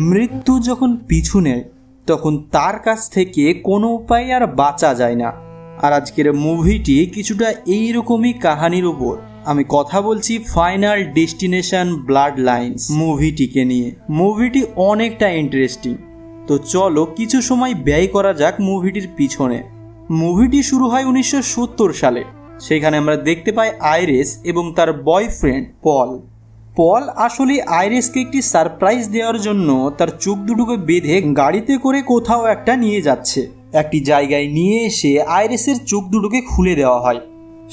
মৃত্যু যখন পিছু নেয় তখন তার কাছ থেকে কোনো উপায় আর বাঁচা যায় না। আর আজকের মুভিটি কিছুটা এইরকমই কাহিনীর উপর। আমি কথা বলছি ফাইনাল ডেস্টিনেশন ব্লাড লাইন্স মুভিটিকে নিয়ে। মুভিটি অনেকটা ইন্টারেস্টিং, তো চলো কিছু সময় ব্যয় করা যাক মুভিটির পিছনে। মুভিটি শুরু হয় 1970 সালে। সেখানে আমরা দেখতে পাই আইরিস এবং তার বয়ফ্রেন্ড পল আসলে আইরিসকে একটি সারপ্রাইজ দেওয়ার জন্য তার চোখ দুটোকে বেঁধে গাড়িতে করে কোথাও একটা নিয়ে যাচ্ছে। একটি জায়গায় নিয়ে এসে আইরিসের চোখ দুটোকে খুলে দেওয়া হয়।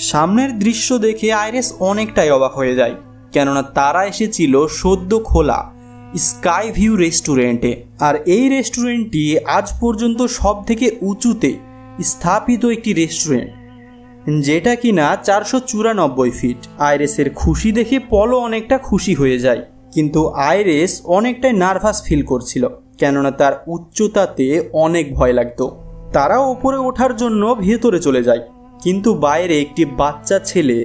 সামনের দৃশ্য দেখে আইরিস অনেকটাই অবাক হয়ে যায়, কেননা তারা এসেছিল সদ্য খোলা স্কাই ভিউ রেস্টুরেন্টে। আর এই রেস্টুরেন্টটি আজ পর্যন্ত সব থেকে উঁচুতে স্থাপিত একটি রেস্টুরেন্ট, যেটা কিনা 494 ফিট। আইরিসের খুশি দেখে পলও অনেকটা খুশি হয়ে যায়, কিন্তু আইরিস অনেকটাই নার্ভাস ফিল করছিল, কেননা তার উচ্চতাতে অনেক ভয় লাগতো। তারা ওপরে ওঠার জন্য ভেতরে চলে যায়, কিন্তু বাইরে একটি বাচ্চা ছেলে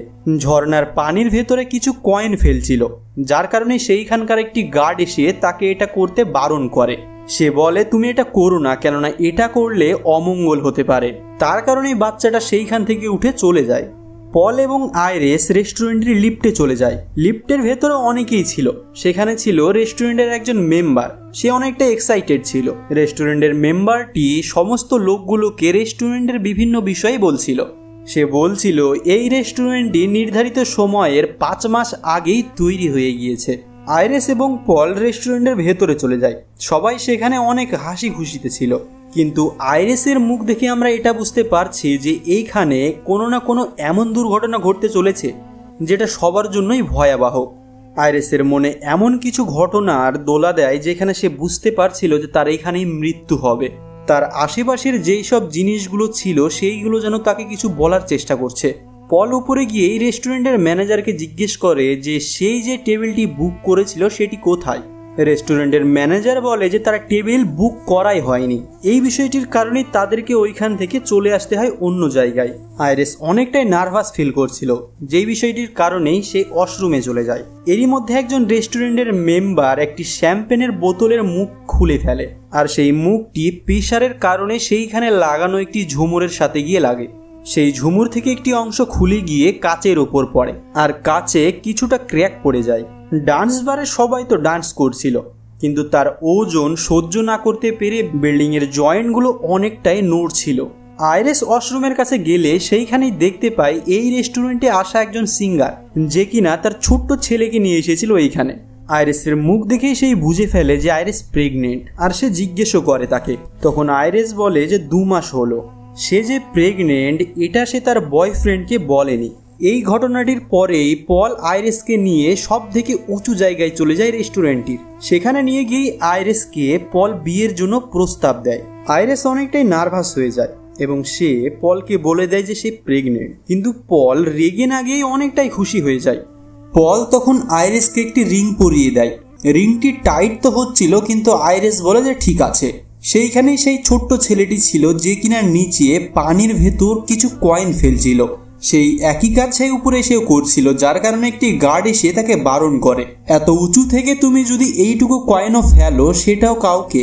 ঝর্ণার পানির ভেতরে কিছু কয়েন ফেলছিল, যার কারণে সেইখানকার একটি গার্ড এসে তাকে এটা করতে বারণ করে। সে বলে তুমি এটা করো না, কেননা এটা করলে অমঙ্গল হতে পারে। তার কারণেই বাচ্চাটা সেইখান থেকে উঠে চলে যায়। পল এবং আইরিস রেস্টুরেন্টের লিফটে চলে যায়। লিফটের ভেতরে অনেকেই ছিল। সেখানে ছিল রেস্টুরেন্টের একজন মেম্বার। সে অনেকটা এক্সাইটেড ছিল। রেস্টুরেন্টের মেম্বারটি সমস্ত লোকগুলোকে রেস্টুরেন্টের বিভিন্ন বিষয়ে বলছিল। সে বলছিল এই রেস্টুরেন্টটি নির্ধারিত সময়ের 5 মাস আগেই তৈরি হয়ে গিয়েছে। আইরিস এবং পল রেস্টুরেন্টের ভেতরে চলে যায়। সবাই সেখানে অনেক হাসি খুশিতে ছিল, কিন্তু আইরিসের মুখ দেখে আমরা এটা বুঝতে পারছি যে এইখানে কোনো না কোনো এমন দুর্ঘটনা ঘটতে চলেছে যেটা সবার জন্যই ভয়াবহ। আইরিসের মনে এমন কিছু ঘটনার দোলা দেয় যেখানে সে বুঝতে পারছিল যে তার এইখানেই মৃত্যু হবে। তার আশেপাশের যেই সব জিনিসগুলো ছিল সেইগুলো যেন তাকে কিছু বলার চেষ্টা করছে। পল উপরে গিয়ে এই রেস্টুরেন্টের ম্যানেজারকে জিজ্ঞেস করে যে সেই যে টেবিলটি বুক করেছিল সেটি কোথায়। রেস্টুরেন্টের ম্যানেজার বলে যে তারা টেবিল বুক করাই হয়নি। এই বিষয়টির কারণে তাদেরকে ওইখান থেকে চলে আসতে হয় অন্য জায়গায়। আইরিস অনেকটাই নার্ভাস ফিল করছিল, যেই বিষয়টির কারণেই সে ওয়াশরুমে চলে যায়। এরই মধ্যে একজন রেস্টুরেন্টের মেম্বার একটি শ্যাম্পেনের বোতলের মুখ খুলে ফেলে, আর সেই মুখটি প্রেসারের কারণে সেইখানে লাগানো একটি ঝুমুরের সাথে গিয়ে লাগে। সেই ঝুমুর থেকে একটি অংশ খুলে গিয়ে কাচের ওপর পড়ে, আর কাচে কিছুটা ক্র্যাক পড়ে যায়। ডান্স বারে সবাই তো ডান্স করছিল, কিন্তু তার ওজন সহ্য না করতে পেরে বিল্ডিংয়ের জয়েন্টগুলো অনেকটাই নড়ছিল। আইরিস ওয়াশরুমের কাছে গেলে সেইখানেই দেখতে পাই এই রেস্টুরেন্টে আসা একজন সিঙ্গার, যে কিনা তার ছোট্ট ছেলেকে নিয়ে এসেছিল এইখানে। আইরিসের মুখ দেখেই সেই বুঝে ফেলে যে আইরিস প্রেগনেন্ট, আর সে জিজ্ঞেসও করে তাকে। তখন আইরিস বলে যে 2 মাস হলো সে যে প্রেগনেন্ট, এটা সে তার বয়ফ্রেন্ডকে বলেনি। এই ঘটনাটির পরেই পল আইরিসকে নিয়ে সব থেকে উঁচু জায়গায় চলে যায় রেস্টুরেন্টটির। সেখানে নিয়ে গিয়ে আইরিসকে পল বিয়ের জন্য প্রস্তাব দেয়। আইরিস অনেকটাই নার্ভাস হয়ে যায় এবং সে পলকে বলে দেয় যে সে প্রেগনেন্ট, কিন্তু পল রেগে না গিয়ে অনেকটাই খুশি হয়ে যায়। পল তখন আইরিসকে একটি রিং পরিয়ে দেয়। রিংটি টাইট তো হচ্ছিল, কিন্তু আইরিস বলে যে ঠিক আছে। সেইখানেই সেই ছোট্ট ছেলেটি ছিল যে কিনা নিচে পানির ভেতর কিছু কয়েন ফেলছিল। সেই একই কাজ সেই উপরে এসেও করছিল, যার কারণে একটি গার্ড এসে তাকে বারণ করে, এত উঁচু থেকে তুমি যদি এইটুকু কয়েনও ফেলো সেটাও কাউকে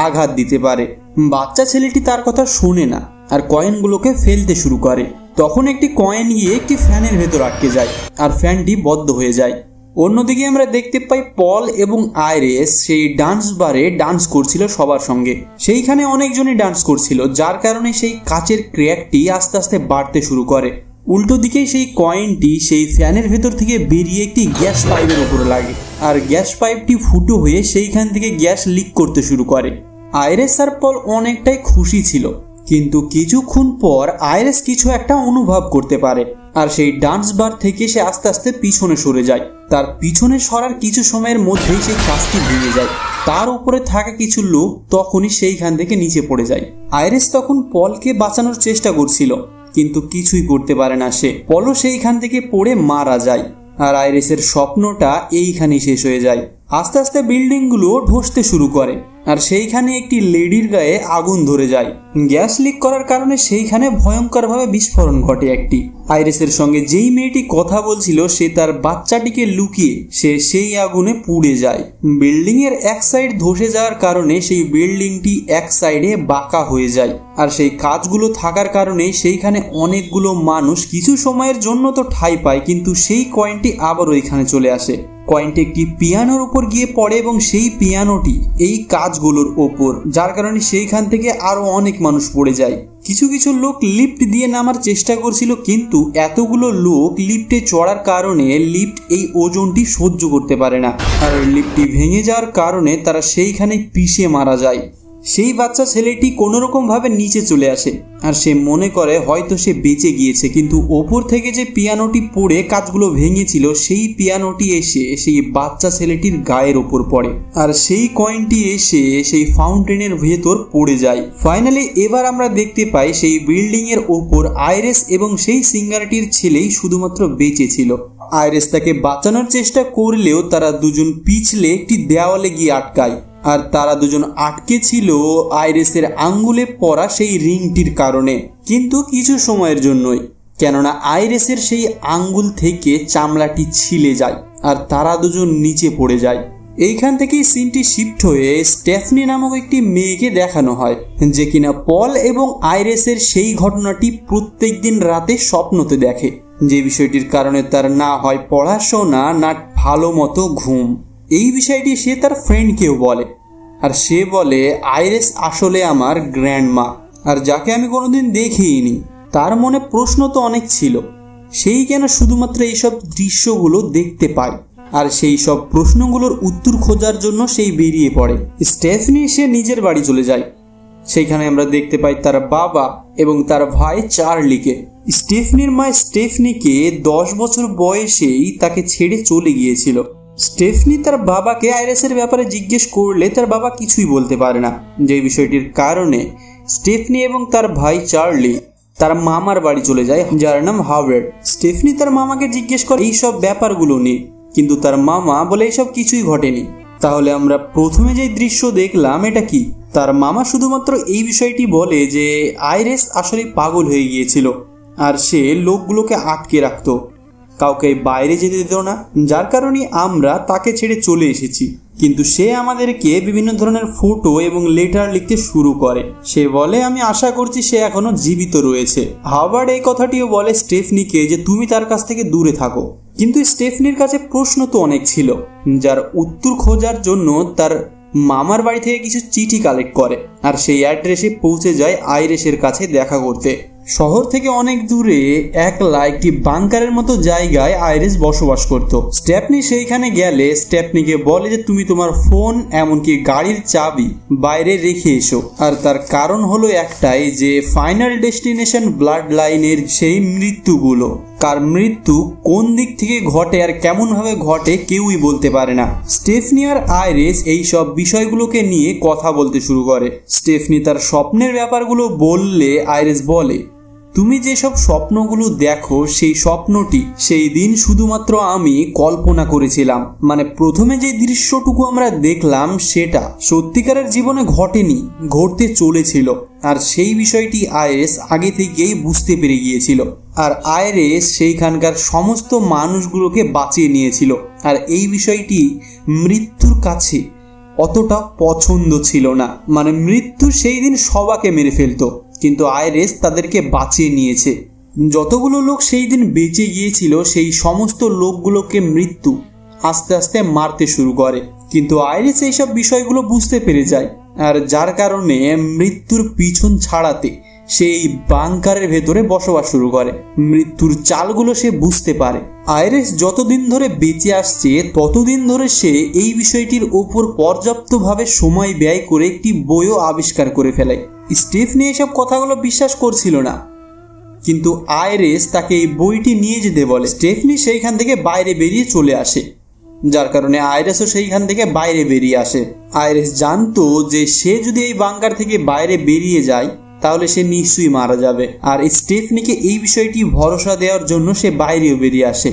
আঘাত দিতে পারে। বাচ্চা ছেলেটি তার কথা শোনে না আর কয়েনগুলোকে ফেলতে শুরু করে। তখন একটি কয়েন গিয়ে একটি ফ্যানের ভেতর আটকে যায় আর ফ্যানটি বন্ধ হয়ে যায়। অন্যদিকে আমরা দেখতে পাই পল এবং আইরিস সেই ডান্স বারে ডান্স করছিল সবার সঙ্গে। সেইখানে অনেকজনই ডান্স করছিল, যার কারণে সেই কাচের ক্র্যাকটি আস্তে আস্তে বাড়তে শুরু করে। উল্টো দিকে সেই কয়েনটি সেই ফ্যানের ভেতর থেকে বেরিয়ে একটি গ্যাস পাইপের উপরে লাগে, আর গ্যাস পাইপটি ফুটো হয়ে সেইখান থেকে গ্যাস লিক করতে শুরু করে। আইরিস আর পল অনেকটাই খুশি ছিল, কিন্তু কিছুক্ষণ পর আইরিস কিছু একটা অনুভব করতে পারে, আর সেই ডান্স বার থেকে সে আস্তে আস্তে পিছনে সরে যায়। তার পিছনে সরার কিছু সময়ের মধ্যেই সেই কাজটি ভেঙে যায়। তার উপরে থাকা কিছু লোক তখনই সেইখান থেকে নিচে পড়ে যায়। আইরিস তখন পলকে বাঁচানোর চেষ্টা করছিল, কিন্তু কিছুই করতে পারে না সে। পলও সেইখান থেকে পড়ে মারা যায়, আর আইরিসের স্বপ্নটা এইখানেই শেষ হয়ে যায়। আস্তে আস্তে বিল্ডিংগুলো ধসতে শুরু করে, আর সেইখানে একটি লেডির গায়ে আগুন ধরে যায়। গ্যাস লিক করার কারণে সেইখানে ভয়ঙ্করভাবে বিস্ফোরণ ঘটে একটি। আইরিসের সঙ্গে যেই মেয়েটি কথা বলছিল সে তার বাচ্চাটিকে লুকিয়ে সে সেই আগুনে পুড়ে যায়। বিল্ডিং এর এক সাইড ধসে যাওয়ার কারণে সেই বিল্ডিংটি এক সাইডে বাঁকা হয়ে যায়। আর সেই কাজগুলো থাকার কারণে সেইখানে অনেকগুলো মানুষ কিছু সময়ের জন্য তো ঠাঁই পায়, কিন্তু সেই কয়েনটি আবার ওইখানে চলে আসে। কয়েনটি একটি পিয়ানোর উপর গিয়ে পড়ে এবং সেই পিয়ানোটি এই কাজগুলোর ওপর, যার কারণে সেইখান থেকে আরো অনেক মানুষ পড়ে যায়। কিছু কিছু লোক লিফট দিয়ে নামার চেষ্টা করছিল, কিন্তু এতগুলো লোক লিফটে চড়ার কারণে লিফট এই ওজনটি সহ্য করতে পারে না। আর লিফটটি ভেঙে যাওয়ার কারণে তারা সেইখানে পিষে মারা যায়। সেই বাচ্চা ছেলেটি কোনোরকম ভাবে নিচে চলে আসে আর সে মনে করে হয়তো সে বেঁচে গিয়েছে, কিন্তু ওপর থেকে যে পিয়ানোটি পড়ে কাজগুলো ভেঙেছিল সেই পিয়ানোটি এসে সেই বাচ্চা ছেলেটির গায়ের ওপর পড়ে আর সেই কয়েনটি এসে সেই ফাউন্টেনের ভেতর পড়ে যায়। ফাইনালি এবার আমরা দেখতে পাই সেই বিল্ডিং এর ওপর আইরিস এবং সেই সিঙ্গারটির ছেলেই শুধুমাত্র বেঁচে ছিল। আইরিস তাকে বাঁচানোর চেষ্টা করলেও তারা দুজন পিছলে একটি দেওয়ালে গিয়ে আটকায়। আর তারা দুজন আটকে ছিল আইরিসের আঙ্গুলে পড়া সেই রিংটির কারণে, কিন্তু কিছু সময়ের জন্যই, কেননা আইরিসের সেই আঙ্গুল থেকে চামড়াটি ছিলে যায় আর তারা দুজন নিচে পড়ে যায়। এইখান থেকেই সিনটি শিফট হয়ে স্টেফনি নামক একটি মেয়েকে দেখানো হয়, যে কিনা পল এবং আইরিসের সেই ঘটনাটি প্রত্যেক দিন রাতে স্বপ্নতে দেখে, যে বিষয়টির কারণে তার না হয় পড়াশোনা না ভালো মতো ঘুম। এই বিষয়টি সে তার ফ্রেন্ডকেও বলে, আর সে বলে আইরিস আসলে আমার গ্র্যান্ডমা, আর যাকে আমি কোনোদিন দেখিনি। তার মনে প্রশ্ন তো অনেক ছিল, সেই কেন শুধুমাত্র এইসব দৃশ্যগুলো দেখতে পায়, আর সেই সব প্রশ্নগুলোর উত্তর খোঁজার জন্য সেই বেরিয়ে পড়ে। স্টেফনি সে নিজের বাড়ি চলে যায়। সেইখানে আমরা দেখতে পাই তার বাবা এবং তার ভাই চার্লিকে। স্টেফনির মা স্টেফনিকে 10 বছর বয়সেই তাকে ছেড়ে চলে গিয়েছিল। স্টেফনি তার বাবাকে আইরিসের ব্যাপারে জিজ্ঞেস করলে তার বাবা কিছুই বলতে পারে না, যে বিষয়টির কারণে স্টেফনি এবং তার ভাই চার্লি তার মামার বাড়ি চলে যায়, যার নাম হাওয়ার্ড। স্টেফনি তার মামাকে জিজ্ঞেস করে এইসব ব্যাপারগুলো নিয়ে, কিন্তু তার মামা বলে এইসব কিছুই ঘটেনি। তাহলে আমরা প্রথমে যে দৃশ্য দেখলাম এটা কি? তার মামা শুধুমাত্র এই বিষয়টি বলে যে আইরিস আসলে পাগল হয়ে গিয়েছিল আর সে লোকগুলোকে আটকে রাখতো, কাউকে বাইরে যেতে দিত না, যার কারণে আমরা তাকে ছেড়ে চলে এসেছি। কিন্তু সে আমাদেরকে বিভিন্ন ধরনের ফটো এবং লেটার লিখতে শুরু করে। সে বলে আমি আশা করছি সে এখনো জীবিত রয়েছে। হাওয়ার্ড এই কথাটিও বলে স্টেফনিকে যে তুমি তার কাছ থেকে দূরে থাকো। কিন্তু স্টেফনির কাছে প্রশ্ন তো অনেক ছিল, যার উত্তর খোঁজার জন্য তার মামার বাড়ি থেকে কিছু চিঠি কালেক্ট করে আর সেই অ্যাড্রেসে পৌঁছে যায় আইরিসের কাছে দেখা করতে। শহর থেকে অনেক দূরে একলা একটি বাংকারের মতো জায়গায় আইরিস বসবাস করত। স্টেফনি সেইখানে গেলে স্টেফনিকে বলে যে তুমি তোমার ফোন এমনকি গাড়ির চাবি বাইরে রেখে এসো। আর তার কারণ হলো একটাই, যে ফাইনাল ডেস্টিনেশন ব্লাড লাইনের সেই মৃত্যুগুলো, কার মৃত্যু কোন দিক থেকে ঘটে আর কেমন ভাবে ঘটে কেউই বলতে পারে না। স্টেফনি আর আইরিস এই সব বিষয়গুলোকে নিয়ে কথা বলতে শুরু করে। স্টেফনি তার স্বপ্নের ব্যাপারগুলো বললে আইরিস বলে তুমি যেসব স্বপ্নগুলো দেখো সেই স্বপ্নটি সেই দিন শুধুমাত্র আমি কল্পনা করেছিলাম। মানে প্রথমে যে দৃশ্যটুকু আমরা দেখলাম সেটা সত্যিকারের জীবনে ঘটেনি, ঘটতে চলেছিল। আর সেই বিষয়টি আইরিস আগে থেকেই বুঝতে পেরে গিয়েছিল। আর আইরিস সেইখানকার সমস্ত মানুষগুলোকে বাঁচিয়ে নিয়েছিল। আর এই বিষয়টি মৃত্যুর কাছে অতটা পছন্দ ছিল না। মানে মৃত্যু সেই দিন সবাইকে মেরে ফেলতো, কিন্তু আইরিস তাদেরকে বাঁচিয়ে নিয়েছে। যতগুলো লোক সেই দিন বেঁচে গিয়েছিল সেই সমস্ত লোকগুলোকে মৃত্যু আস্তে আস্তে মারতে শুরু করে, কিন্তু আইরিস এইসব বিষয়গুলো বুঝতে পেরে যায়। আর যার কারণে মৃত্যুর পিছন ছাড়াতে সেই বাংকারের ভেতরে বসবাস শুরু করে। মৃত্যুর চালগুলো সে বুঝতে পারে। আইরিস যতদিন ধরে বেঁচে আসছে ততদিন ধরে সে এই বিষয়টির ওপর পর্যাপ্তভাবে সময় ব্যয় করে একটি বইও আবিষ্কার করে ফেলে। স্টেফনি এসব কথাগুলো বিশ্বাস করছিল না, কিন্তু আইরিস তাকে এই বইটি নিয়ে যেতে বলে। স্টেফনি সেইখান থেকে বাইরে বেরিয়ে চলে আসে, যার কারণে আইরিসও সেইখান থেকে বাইরে বেরিয়ে আসে। আইরিস জানতো যে সে যদি এই বাংকার থেকে বাইরে বেরিয়ে যায় তাহলে সে নিশ্চয়ই মারা যাবে। আর স্টেফনিকে এই বিষয়টি ভরসা দেওয়ার জন্য সে বাইরেও বেরিয়ে আসে,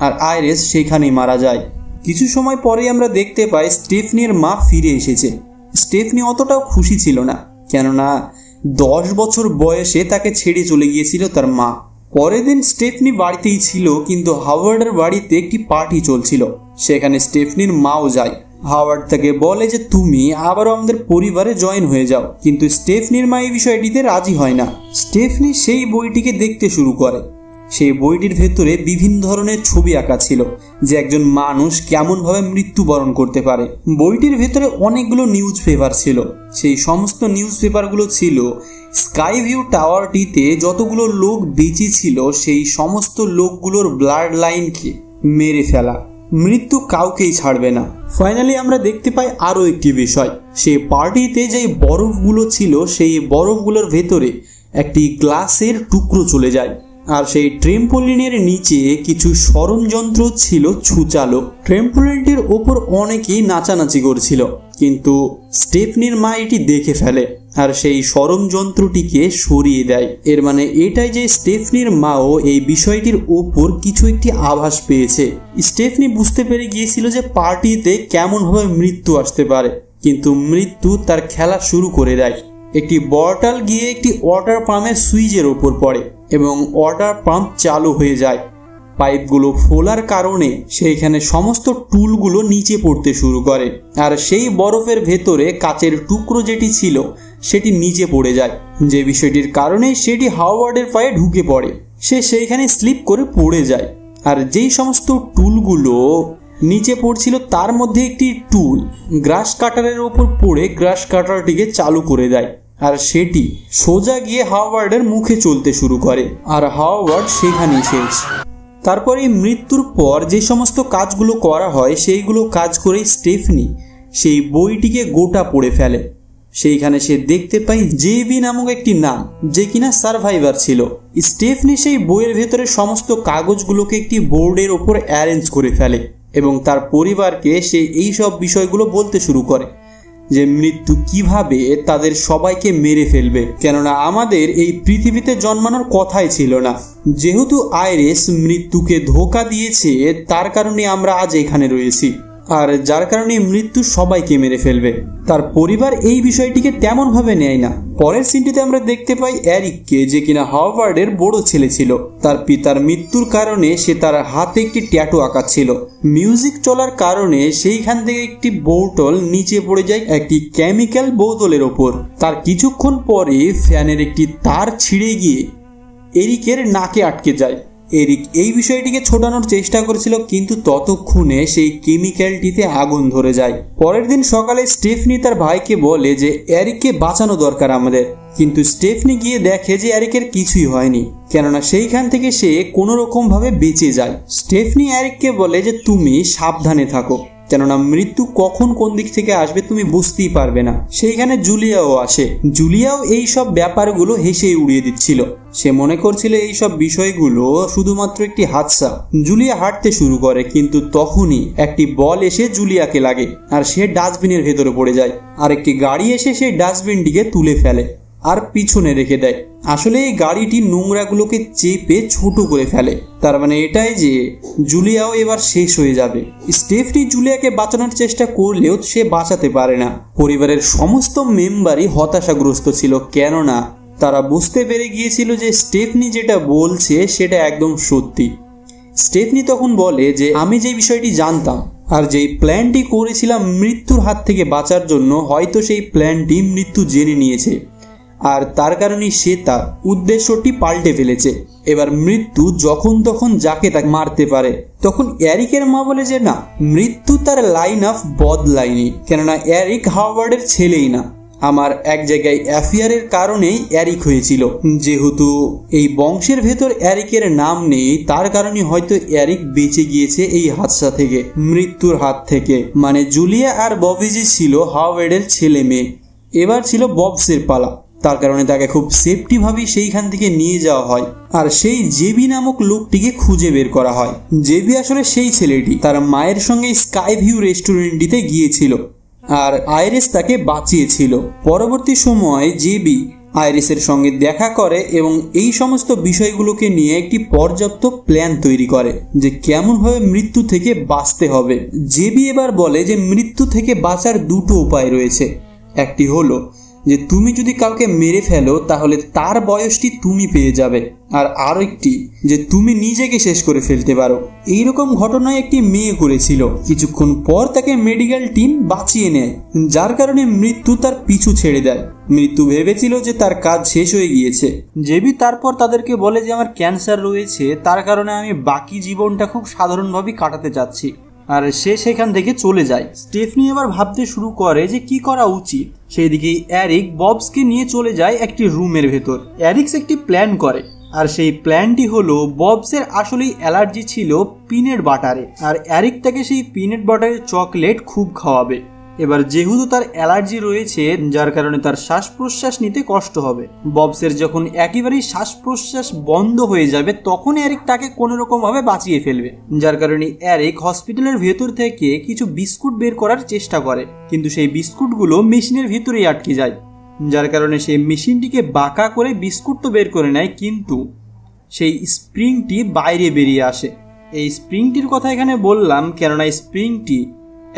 আর আইরিস সেখানেই মারা যায়। কিছু সময় পরে আমরা দেখতে পাই স্টেফনির মা ফিরে এসেছে। স্টেফনি অতটাও খুশি ছিল না, কেননা 10 বছর বয়সে তাকে ছেড়ে চলে গিয়েছিল তার মা। পরের দিন স্টেফনি বাড়িতেই ছিল, কিন্তু হাওয়ার্ডের বাড়িতে একটি পার্টি চলছিল। সেখানে স্টেফনির মাও যায়। হাওয়ার্ড তাকে বলে যে তুমি আবারও আমাদের পরিবারে জয়েন হয়ে যাও, কিন্তু স্টেফনির মা এই বিষয়টিতে রাজি হয় না। স্টেফনি সেই বইটিকে দেখতে শুরু করে। সেই বইটির ভেতরে বিভিন্ন ধরনের ছবি আঁকা ছিল যে একজন মানুষ কেমনভাবে মৃত্যুবরণ করতে পারে। বইটির ভেতরে অনেকগুলো নিউজ পেপার ছিল। সেই সমস্ত নিউজ পেপারগুলো ছিল স্কাই ভিউ টাওয়ারটিতে যতগুলো লোক বেঁচে ছিল সেই সমস্ত লোকগুলোর ব্লাড লাইনকে মেরে ফেলা। মৃত্যু কাউকেই ছাড়বে না। ফাইনালি আমরা দেখতে পাই আরও একটি বিষয়। সেই পার্টিতে যে বরফগুলো ছিল সেই বরফগুলোর ভেতরে একটি গ্লাসের টুকরো চলে যায়, আর সেই ট্রেম্পোলিনের নিচে কিছু সরঞ্যন্ত্র ছিল ছুচালো। ট্রেম্পোলিনটির ওপর অনেকেই নাচানাচি করছিল, কিন্তু স্টেফনির মা এটি দেখে ফেলে আর সেই সরঞ্যন্ত্রটিকে সরিয়ে দেয়। এর মানে এটাই যে স্টেফনির মাও এই বিষয়টির ওপর কিছু একটি আভাস পেয়েছে। স্টেফনি বুঝতে পেরে গিয়েছিল যে পার্টিতে কেমনভাবে মৃত্যু আসতে পারে, কিন্তু মৃত্যু তার খেলা শুরু করে দেয়। একটি বটল গিয়ে একটি ওয়াটার পাম্পের সুইচের ওপর পড়ে এবং ওয়াটার পাম্প চালু হয়ে যায়। পাইপগুলো ফোলার কারণে সেইখানে সমস্ত টুলগুলো নিচে পড়তে শুরু করে, আর সেই বরফের ভেতরে কাচের টুকরো যেটি ছিল সেটি নিচে পড়ে যায়, যে বিষয়টির কারণে সেটি হাওয়ার্ডের পায়ে ঢুকে পড়ে। সে সেইখানে স্লিপ করে পড়ে যায়, আর যেই সমস্ত টুলগুলো নিচে পড়ছিল তার মধ্যে একটি টুল গ্রাস কাটারের ওপর পড়ে গ্রাস কাটারটিকে চালু করে দেয়, আর সেটি সোজা গিয়ে হাওয়ার্ডের মুখে চলতে শুরু করে, আর হাওয়ার্ড সেখানেই শেষ। তারপরে মৃত্যুর পর যে সমস্ত কাজগুলো করা হয় সেইগুলো কাজ করে স্টেফনি সেই বইটিকে গোটা পড়ে ফেলে। সেইখানে সে দেখতে পায় জেবি নামক একটি নাম, যে কিনা সার্ভাইভার ছিল। স্টেফনি সেই বইয়ের ভেতরে সমস্ত কাগজগুলোকে একটি বোর্ডের ওপর অ্যারেঞ্জ করে ফেলে এবং তার পরিবারকে সে এই সব বিষয়গুলো বলতে শুরু করে যে মৃত্যু কিভাবে তাদের সবাইকে মেরে ফেলবে, কেননা আমাদের এই পৃথিবীতে জন্মানোর কথাই ছিল না। যেহেতু আইরিস মৃত্যুকে ধোঁকা দিয়েছে তার কারণে আমরা আজ এখানে রয়েছি, আর যার কারণে মৃত্যু সবাইকে মেরে ফেলবে। তার পরিবার এই বিষয়টিকে তেমন ভাবে নেয় না। পরের সিনটিতে আমরা দেখতে পাই এরিককে, যে কিনা হাওয়ার্ডের বড় ছেলে ছিল। তার পিতার মৃত্যুর কারণে সে তার হাতে একটি ট্যাটু আঁকাচ্ছিল। মিউজিক চলার কারণে সেইখান থেকে একটি বোতল নিচে পড়ে যায় একটি কেমিক্যাল বোতলের ওপর। তার কিছুক্ষণ পরে ফ্যানের একটি তার ছিঁড়ে গিয়ে এরিকের নাকে আটকে যায়। এরিক এই বিষয়টিকে ছোটানোর চেষ্টা করেছিল, কিন্তু ততক্ষণে সেই কেমিক্যালটিতে আগুন ধরে যায়। পরের দিন সকালে স্টেফনি তার ভাইকে বলে যে এরিককে বাঁচানো দরকার আমাদের, কিন্তু স্টেফনি গিয়ে দেখে যে এরিকের কিছুই হয়নি, কেননা সেইখান থেকে সে কোনো রকম ভাবে বেঁচে যায়। স্টেফনি এরিককে বলে যে তুমি সাবধানে থাকো, কেননা মৃত্যু কখন কোন দিক থেকে আসবে তুমি বুঝতেই পারবে না। সেইখানে জুলিয়াও আসে। জুলিয়াও এই সব ব্যাপারগুলো হেসেই উড়িয়ে দিচ্ছিল। সে মনে করছিল এই সব বিষয়গুলো শুধুমাত্র একটি হাদসা। জুলিয়া হাঁটতে শুরু করে, কিন্তু তখনই একটি বল এসে জুলিয়াকে লাগে আর সে ডাস্টবিনের ভেতরে পড়ে যায়। আর একটি গাড়ি এসে সেই ডাস্টবিনটিকে তুলে ফেলে আর পিছনে রেখে দেয়। আসলে এই গাড়িটি নোংরাগুলোকে চেপে ছোট করে ফেলে। তার মানে এটাই যে জুলিয়াও এবার শেষ হয়ে যাবে। স্টেফনি জুলিয়াকে বাঁচানোর চেষ্টা করলেও সে বাঁচাতে পারে না। পরিবারের সমস্ত মেম্বারই হতাশাগ্রস্ত ছিল, কেননা তারা বুঝতে পেরে গিয়েছিল যে স্টেফনি যেটা বলছে সেটা একদম সত্যি। স্টেফনি তখন বলে যে আমি যে বিষয়টি জানতাম আর যেই প্ল্যানটি করেছিলাম মৃত্যুর হাত থেকে বাঁচার জন্য, হয়তো সেই প্ল্যানটি মৃত্যু জেনে নিয়েছে আর তার কারণে সে তার উদ্দেশ্যটি পাল্টে ফেলেছে। এবার মৃত্যু যখন তখন যাকে তাকে মারতে পারে। তখন এরিকের মা বলে যে না, মৃত্যু তার লাইন অফ বদলায়নি, কেননা এরিক হাওয়ার্ডের ছেলেই না। আমার এক জায়গায় অ্যাফেয়ারের কারণেই এরিক হয়েছিল। যেহেতু এই বংশের ভেতর এরিকের নাম নেই, তার কারণে হয়তো এরিক বেঁচে গিয়েছে এই হাদসা থেকে, মৃত্যুর হাত থেকে। মানে জুলিয়া আর ববিজি ছিল হাওয়ার্ডের ছেলে মেয়ে। এবার ছিল ববসের পালা। তার কারণে তাকে খুব সেফটি ভাবে সেইখান থেকে নিয়ে যাওয়া হয় আর সেই জেবি নামক লোকটিকে খুঁজে বের করা হয়। জেবি আসলে সেই ছেলেটি তার মায়ের সঙ্গে স্কাই ভিউ রেস্টুরেন্টটিতে গিয়েছিল আর আইরিস তাকে বাঁচিয়েছিল। পরবর্তী সময় জেবি আইরিসের সঙ্গে দেখা করে এবং এই সমস্ত বিষয়গুলোকে নিয়ে একটি পর্যাপ্ত প্ল্যান তৈরি করে যে কেমনভাবে মৃত্যু থেকে বাঁচতে হবে। জেবি এবার বলে যে মৃত্যু থেকে বাঁচার দুটো উপায় রয়েছে। একটি হলো যে তুমি যদি কাউকে মেরে ফেলো তাহলে তার বয়সটি তুমি পেয়ে যাবে, আর আরো একটি যে তুমি নিজেকে শেষ করে ফেলতে পারো। এইরকম ঘটনায় একটি মেয়ে করেছিল। কিছুক্ষণ পর তাকে মেডিকেল টিম বাঁচিয়ে নেয়, যার কারণে মৃত্যু তার পিছু ছেড়ে দেয়। মৃত্যু ভেবেছিল যে তার কাজ শেষ হয়ে গিয়েছে। জেবি তারপর তাদেরকে বলে যে আমার ক্যান্সার রয়েছে, তার কারণে আমি বাকি জীবনটা খুব সাধারণভাবে কাটাতে চাচ্ছি, আর সে সেখান থেকে চলে যায়। স্টেফনি এবার ভাবতে শুরু করে যে কি করা উচিত। সেই দিকে এরিক ববসকে নিয়ে চলে যায় একটি রুমের ভেতর। এরিক্স একটি প্ল্যান করে, আর সেই প্ল্যানটি হলো ববসের আসলেই অ্যালার্জি ছিল পিনাট বাটারে, আর এরিক তাকে সেই পিনাট বাটারের চকলেট খুব খাওয়াবে। এবার যেহেতু তার অ্যালার্জি রয়েছে, যার কারণে তার শ্বাস প্রশ্বাস নিতে কষ্ট হবে। ববসের যখন একেবারেই শ্বাস প্রশ্বাস বন্ধ হয়ে যাবে, তখন এরিক তাকে কোনো রকম ভাবে বাঁচিয়ে ফেলবে। যার কারণে এরিক হসপিটালের ভেতর থেকে কিছু বিস্কুট বের করার চেষ্টা করে, কিন্তু সেই বিস্কুটগুলো মেশিনের ভিতরেই আটকে যায়। যার কারণে সেই মেশিনটিকে বাঁকা করে বিস্কুট তো বের করে নেয়, কিন্তু সেই স্প্রিংটি বাইরে বেরিয়ে আসে। এই স্প্রিংটির কথা এখানে বললাম কেননা স্প্রিংটি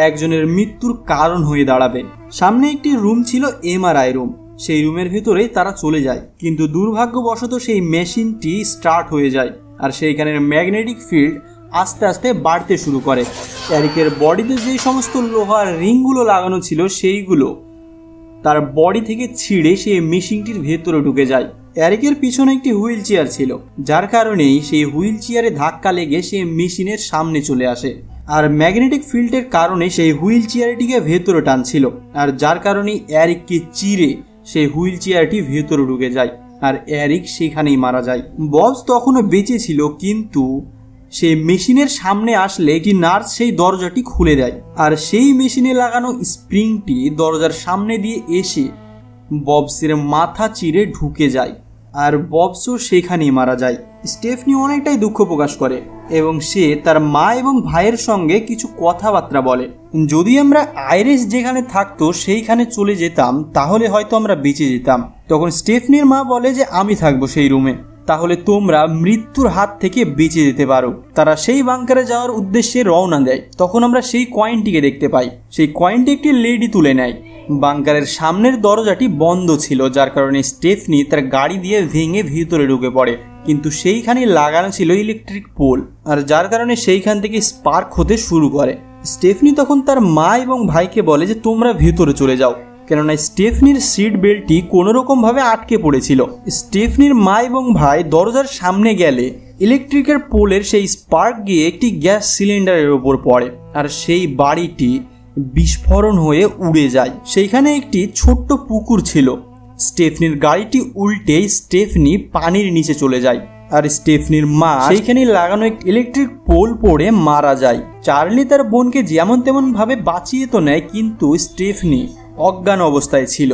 একজনের মৃত্যুর কারণ হয়ে দাঁড়াবে। সামনে একটি রুম ছিল, এমআরআই রুম। সেই রুমের ভিতরেই তারা চলে যায়, কিন্তু দুর্ভাগ্যবশত সেই মেশিনটি স্টার্ট হয়ে যায়, আর সেইখানের ম্যাগনেটিক ফিল্ড আস্তে আস্তে বাড়তে শুরু করে। এরিকের বডিতে যে সমস্ত লোহার রিংগুলো লাগানো ছিল সেইগুলো তার বডি থেকে ছিঁড়ে সেই মেশিনটির ভেতরে ঢুকে যায়। এরিকের পিছনে একটি হুইল চেয়ার ছিল, যার কারণেই সেই হুইল চেয়ারে ধাক্কা লেগে সে মেশিনের সামনে চলে আসে, আর ম্যাগনেটিক ফিল্ডের কারণে সেই হুইল চেয়ারটিকে ভেতরে টানছিল, আর যার কারণে এরিককে চিরে সেই হুইল চেয়ারটি ভেতরে ঢুকে যায়, আর এরিক সেখানেই মারা যায়। ববস তখনও বেঁচে ছিল, কিন্তু সেই মেশিনের সামনে আসলে একটি নার্স সেই দরজাটি খুলে দেয়, আর সেই মেশিনে লাগানো স্প্রিংটি দরজার সামনে দিয়ে এসে ববসের মাথা চিরে ঢুকে যায়, আর ববসও সেখানেই মারা যায়। স্টেফনি অনেকটাই দুঃখ প্রকাশ করে এবং সে তার মা এবং ভাইয়ের সঙ্গে কিছু কথাবার্তা বলে। যদি আমরা আইরিস যেখানে থাকতো সেইখানে চলে যেতাম তাহলে হয়তো আমরা বেঁচে যেতাম। তখন স্টেফনির মা বলে যে আমি থাকবো সেই রুমে, তাহলে তোমরা মৃত্যুর হাত থেকে বেঁচে যেতে পারো। তারা সেই বাংকারে যাওয়ার উদ্দেশ্যে রওনা দেয়। তখন আমরা সেই কয়েনটিকে দেখতে পাই। সেই কয়েনটি একটি লেডি তুলে নেয়। বাংকারের সামনের দরজাটি বন্ধ ছিল, যার কারণে স্টেফনি তার গাড়ি দিয়ে ভেঙে ভিতরে ঢুকে পড়ে, কিন্তু সেইখানে লাগানো ছিল ইলেকট্রিক পোল, আর যার কারণে সেইখান থেকে স্পার্ক হতে শুরু করে। স্টেফনি তখন তার মা এবং ভাইকে বলে যে তোমরা ভেতরে চলে যাও, কেননা স্টেফনির সিট বেল্টটি কোনোরকম ভাবে আটকে পড়েছিল। স্টেফনির মা এবং ভাই দরজার সামনে গেলে ইলেকট্রিকের পোলের সেই স্পার্ক গিয়ে একটি গ্যাস সিলিন্ডারের ওপর পড়ে, আর সেই বাড়িটি বিস্ফোরণ হয়ে উড়ে যায়। সেইখানে একটি ছোট্ট পুকুর ছিল। স্টেফনির গাড়িটি উল্টে স্টেফনি পানির নিচে চলে যায়, আর স্টেফনির মা সেইখানে লাগানো একটি ইলেকট্রিক পোল পড়ে মারা যায়। চার্লি তার বোনকে যেমন তেমন ভাবে বাঁচিয়ে তো নেয়, কিন্তু স্টেফনি অজ্ঞান অবস্থায় ছিল।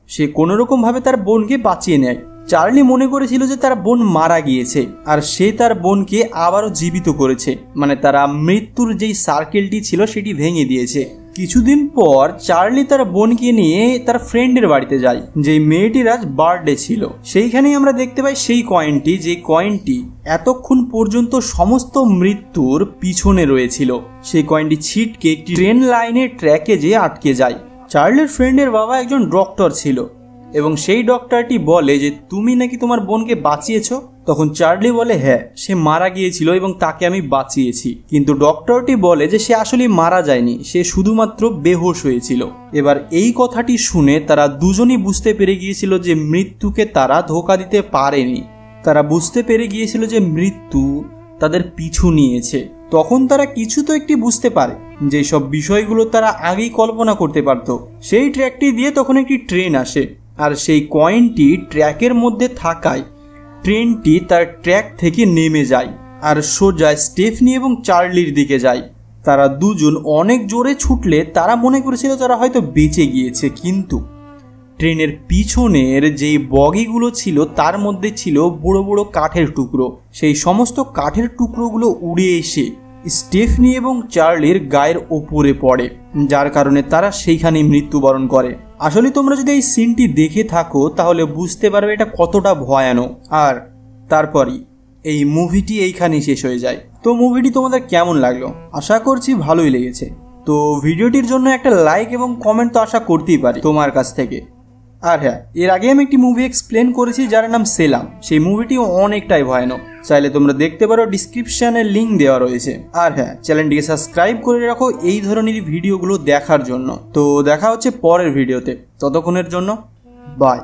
সে কোনোরকম ভাবে তার বোনকে বাঁচিয়ে নেয়। চার্লি মনে করেছিল যে তার বোন মারা গিয়েছে, আর সে তার বোনকে আবারও জীবিত করেছে, মানে তারা মৃত্যুর যেই সার্কেলটি ছিল সেটি ভেঙে দিয়েছে। কিছুদিন পর চার্লি তার বোনকে নিয়ে তার ফ্রেন্ডের বাড়িতে যায়, যেই মেয়েটির আজ বার্থডে ছিল। সেইখানেই আমরা দেখতে পাই সেই কয়েনটি, যে কয়েনটি এতক্ষণ পর্যন্ত সমস্ত মৃত্যুর পিছনে রয়েছিল। সেই কয়েনটি ছিটকে একটি ট্রেন লাইনের ট্র্যাকে যেয়ে আটকে যায়। চার্লির ফ্রেন্ডের বাবা একজন ডক্টর ছিল, এবং সেই ডক্টরটি বলে যে তুমি নাকি তোমার বোনকে বাঁচিয়েছো। তখন চার্লি বলে হ্যাঁ, সে মারা গিয়েছিল এবং তাকে আমি বাঁচিয়েছি। কিন্তু ডক্টরটি বলে যে সে আসলে মারা যায়নি, সে শুধুমাত্র বেহোশ হয়েছিল। এবার এই কথাটি শুনে তারা দুজনই বুঝতে পেরে গিয়েছিল যে মৃত্যুকে তারা ধোঁকা দিতে পারেনি। তারা বুঝতে পেরে গিয়েছিল যে মৃত্যু তাদের পিছু নিয়েছে। তখন তারা কিছু তো একটি বুঝতে পারে, যে সব বিষয়গুলো তারা আগেই কল্পনা করতে পারত। সেই ট্র্যাকটি দিয়ে তখন একটি ট্রেন আসে, আর সেই কয়েনটি ট্র্যাকের মধ্যে থাকায় ট্রেনটি তার ট্র্যাক থেকে নেমে যায় আর সোজা স্টেফনি এবং চার্লির দিকে যায়। তারা দুজন অনেক জোরে ছুটলে তারা মনে করেছিল তারা হয়তো বেঁচে গিয়েছে, কিন্তু ট্রেনের পিছনের যেই বগিগুলো ছিল তার মধ্যে ছিল বড় বড় কাঠের টুকরো। সেই সমস্ত কাঠের টুকরোগুলো উড়ে এসে স্টেফনি এবং চার্লির গায়ের ওপরে পড়ে, যার কারণে তারা সেইখানেই মৃত্যুবরণ করে। আসলে তোমরা যদি এই সিনটি দেখে থাকো তাহলে বুঝতে পারবে এটা কতটা ভয়ানক। আর তারপরই এই মুভিটি এইখানেই শেষ হয়ে যায়। তো মুভিটি তোমাদের কেমন লাগলো? আশা করছি ভালোই লেগেছে। তো ভিডিওটির জন্য একটা লাইক এবং কমেন্ট তো আশা করতেই পারি তোমার কাছ থেকে। আর হ্যাঁ, এর আগে আমি একটি মুভি এক্সপ্লেন করেছি যার নাম সেলাম। সেই মুভিটিও অনেকটাই ভয়ানক, চাইলে তোমরা দেখতে পারো, ডিসক্রিপশনে লিঙ্ক দেওয়া রয়েছে। আর হ্যাঁ, চ্যানেলটিকে সাবস্ক্রাইব করে রাখো এই ধরনের ভিডিওগুলো দেখার জন্য। তো দেখা হচ্ছে পরের ভিডিওতে, ততক্ষণের জন্য বাই।